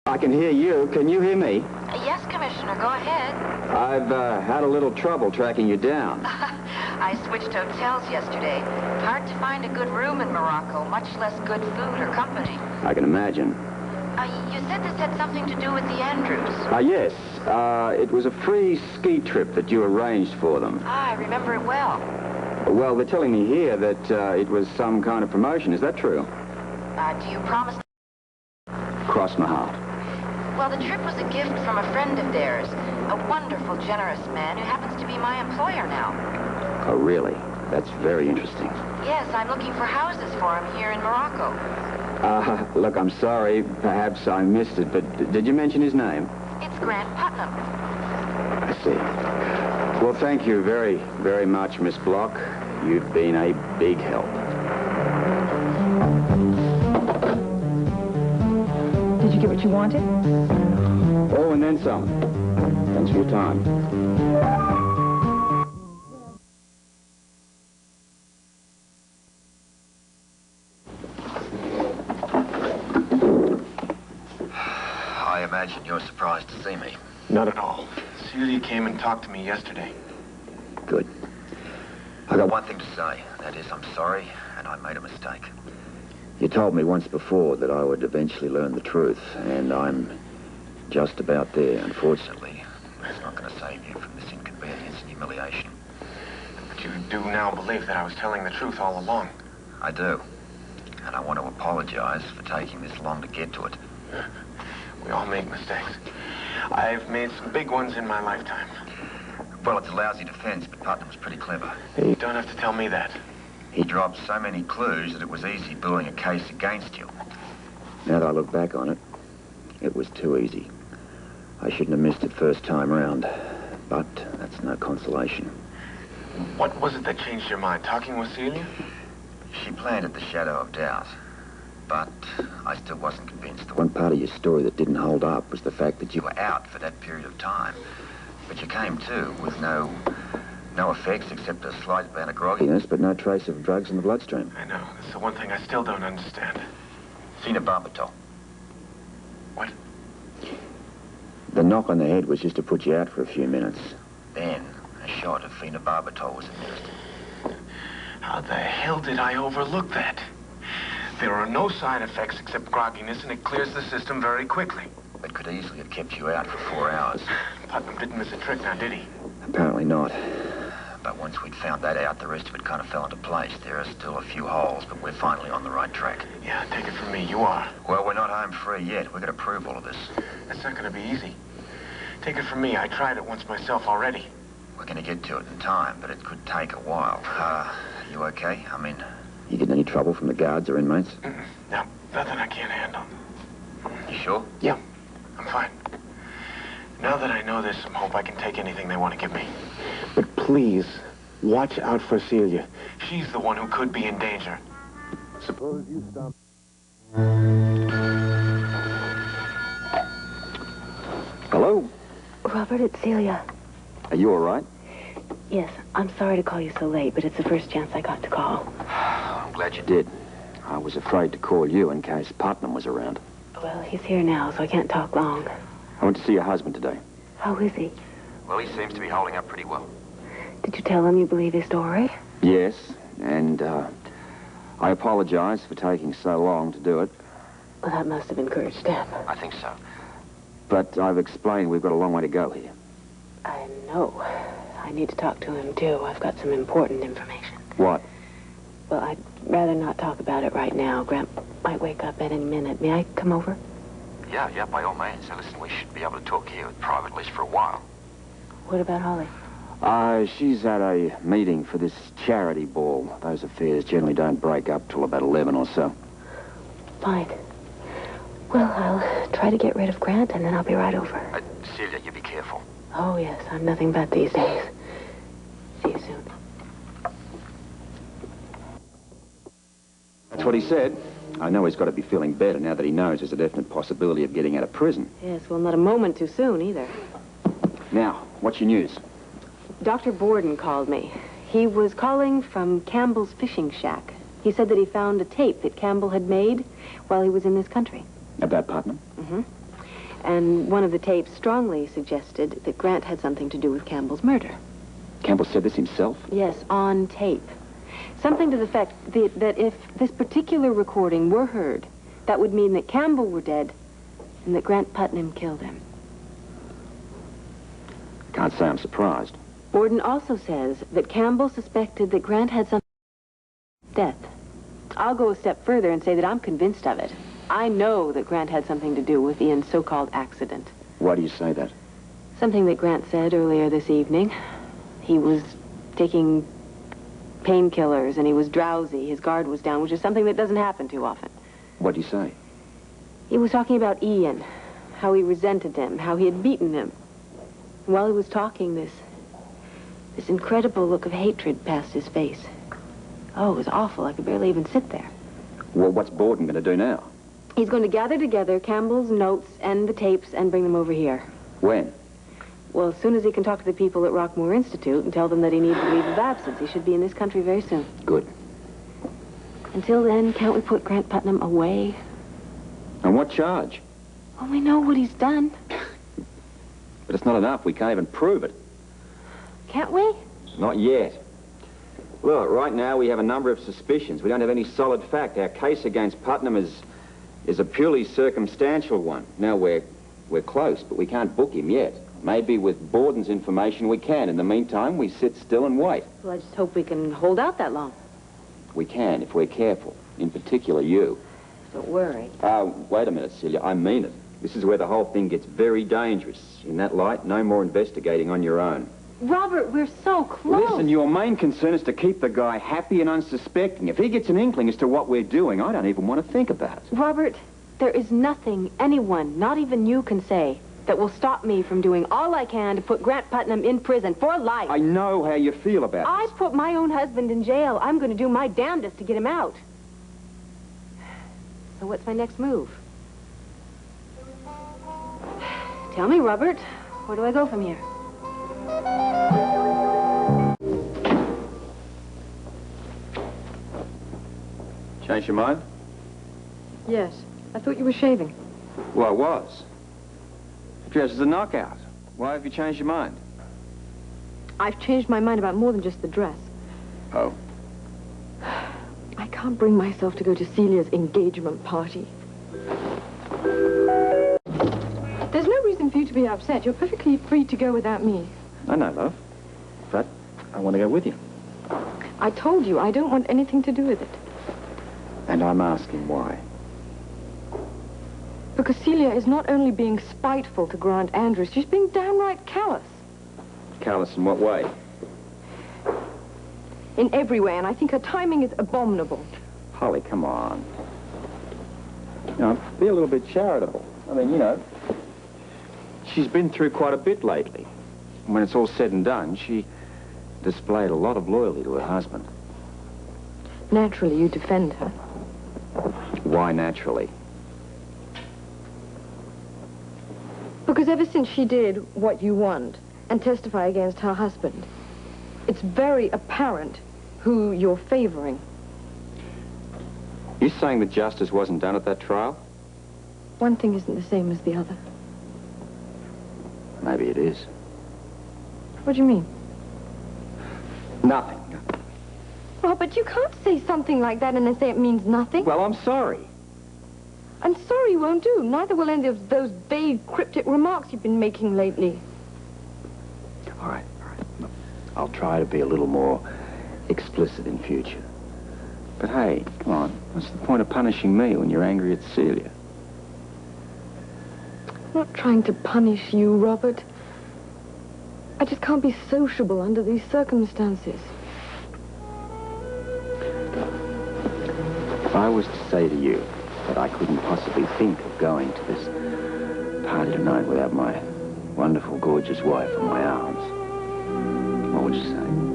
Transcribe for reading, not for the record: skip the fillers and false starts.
I can hear you. Can you hear me? Yes, Commissioner, go ahead. I've had a little trouble tracking you down. I switched hotels yesterday. Hard to find a good room in Morocco, much less good food or company. I can imagine. You said this had something to do with the Andrews. Yes. It was a free ski trip that you arranged for them. I remember it well. Well, they're telling me here that it was some kind of promotion. Is that true? Do you promise? Cross my heart. Well, the trip was a gift from a friend of theirs, a wonderful, generous man who happens to be my employer now. Oh, really? That's very interesting. Yes, I'm looking for houses for him here in Morocco. Look, I'm sorry. Perhaps I missed it, but did you mention his name? It's Grant Putnam. I see. Well, thank you very, very much, Miss Block. You've been a big help. Did you get what you wanted? Oh, and then some. Thanks for your time. I imagine you're surprised to see me. Not at all. Celia came and talked to me yesterday. Good. I got one thing to say. That is, I'm sorry, and I made a mistake. You told me once before that I would eventually learn the truth, and I'm just about there. Unfortunately, it's not going to save you from this inconvenience and humiliation. But you do now believe that I was telling the truth all along. I do. And I want to apologize for taking this long to get to it. We all make mistakes. I've made some big ones in my lifetime. Well, it's a lousy defense, but Putnam's pretty clever. You don't have to tell me that. He dropped so many clues that it was easy building a case against you. Now that I look back on it, it was too easy. I shouldn't have missed it first time round, but that's no consolation. What was it that changed your mind? Talking with Celia? She planted the shadow of doubt, but I still wasn't convinced. The one part of your story that didn't hold up was the fact that You were out for that period of time, but you came to with no effects except a slight amount of grogginess. but no trace of drugs in the bloodstream. I know. That's the one thing I still don't understand. Phenobarbital. What? The knock on the head was just to put you out for a few minutes. Then a shot of phenobarbital was administered. How the hell did I overlook that? There are no side effects except grogginess, and it clears the system very quickly. It could easily have kept you out for 4 hours. Putnam didn't miss a trick now, did he? Apparently not. But once we'd found that out, the rest of it kind of fell into place. There are still a few holes, but we're finally on the right track. Yeah, take it from me, you are. Well, we're not home free yet. We're going to prove all of this. That's not going to be easy. Take it from me, I tried it once myself already. We're going to get to it in time, but it could take a while. You okay? I mean... You getting any trouble from the guards or inmates? No, nothing I can't handle. You sure? Yeah, I'm fine. Now that I know there's some hope, I can take anything they want to give me. But please, watch out for Celia. She's the one who could be in danger. Suppose you stop... Hello? Robert, it's Celia. Are you all right? Yes, I'm sorry to call you so late, but it's the first chance I got to call. I'm glad you did. I was afraid to call you in case Putnam was around. Well, he's here now, so I can't talk long. I went to see your husband today. How is he? Well, he seems to be holding up pretty well. Did you tell him you believe his story? Yes, and I apologize for taking so long to do it. Well, that must have encouraged him. I think so. But I've explained we've got a long way to go here. I know. I need to talk to him, too. I've got some important information. What? Well, I'd rather not talk about it right now. Grant might wake up at any minute. May I come over? Yeah, by all means. Now, listen, we should be able to talk here privately, at least for a while. What about Holly? She's at a meeting for this charity ball. Those affairs generally don't break up till about 11 or so. Fine. Well, I'll try to get rid of Grant, and then I'll be right over. Celia, you be careful. Oh, yes. I'm nothing but these days. See you soon. That's what he said. I know he's got to be feeling better now that he knows there's a definite possibility of getting out of prison. Yes, well, not a moment too soon, either. Now, what's your news? Dr. Borden called me. He was calling from Campbell's fishing shack. He said that he found a tape that Campbell had made while he was in this country. About Putnam? Mm-hmm. And one of the tapes strongly suggested that Grant had something to do with Campbell's murder. Campbell said this himself? Yes, on tape. Something to the effect that if this particular recording were heard, that would mean that Campbell were dead and that Grant Putnam killed him. Can't say I'm surprised. Borden also says that Campbell suspected that Grant had something to do with death. I'll go a step further and say that I'm convinced of it. I know that Grant had something to do with Ian's so-called accident. Why do you say that? Something that Grant said earlier this evening. He was taking painkillers and he was drowsy. His guard was down, which is something that doesn't happen too often. What do you say? He was talking about Ian, how he resented him, how he had beaten him. And while he was talking, this incredible look of hatred passed his face. Oh, it was awful. I could barely even sit there. Well, what's Borden going to do now? He's going to gather together Campbell's notes and the tapes and bring them over here. When? Well, as soon as he can talk to the people at Rockmore Institute and tell them that he needs a leave of absence. He should be in this country very soon. Good. Until then, can't we put Grant Putnam away? On what charge? Well, we know what he's done. But it's not enough. We can't even prove it. Can't we? Not yet. Look, right now we have a number of suspicions. We don't have any solid fact. Our case against Putnam is a purely circumstantial one. Now we're close, but we can't book him yet. Maybe with Borden's information we can. In the meantime, we sit still and wait. Well, I just hope we can hold out that long. We can, if we're careful. In particular, you. Don't worry. Wait a minute, Celia. I mean it. This is where the whole thing gets very dangerous. In that light, no more investigating on your own. Robert, we're so close. Listen, your main concern is to keep the guy happy and unsuspecting. If he gets an inkling as to what we're doing, I don't even want to think about it. Robert, there is nothing anyone, not even you, can say that will stop me from doing all I can to put Grant Putnam in prison for life. I know how you feel about I this. put my own husband in jail. I'm going to do my damnedest to get him out. So what's my next move? Tell me, Robert, where do I go from here? Change your mind? Yes. I thought you were shaving. Well, I was. Dress is a knockout. Why have you changed your mind? I've changed my mind about more than just the dress. Oh? I can't bring myself to go to Celia's engagement party. There's no reason for you to be upset. You're perfectly free to go without me. I know, love. But I want to go with you. I told you I don't want anything to do with it. And I'm asking why. Because Celia is not only being spiteful to Grant Andrews, she's being downright callous. Callous in what way? In every way, and I think her timing is abominable. Holly, come on. Be a little bit charitable. I mean, she's been through quite a bit lately. When it's all said and done, she displayed a lot of loyalty to her husband. Naturally, you defend her. Why naturally? Because ever since she did what you want and testify against her husband, it's very apparent who you're favoring. You saying that justice wasn't done at that trial? One thing isn't the same as the other. Maybe it is. What do you mean? Nothing. Robert, you can't say something like that and then say it means nothing. Well, I'm sorry. I'm sorry won't do. Neither will any of those vague, cryptic remarks you've been making lately. All right. Look, I'll try to be a little more explicit in future. But hey, come on. What's the point of punishing me when you're angry at Celia? I'm not trying to punish you, Robert. I just can't be sociable under these circumstances. If I was to say to you that I couldn't possibly think of going to this party tonight without my wonderful, gorgeous wife in my arms, what would you say?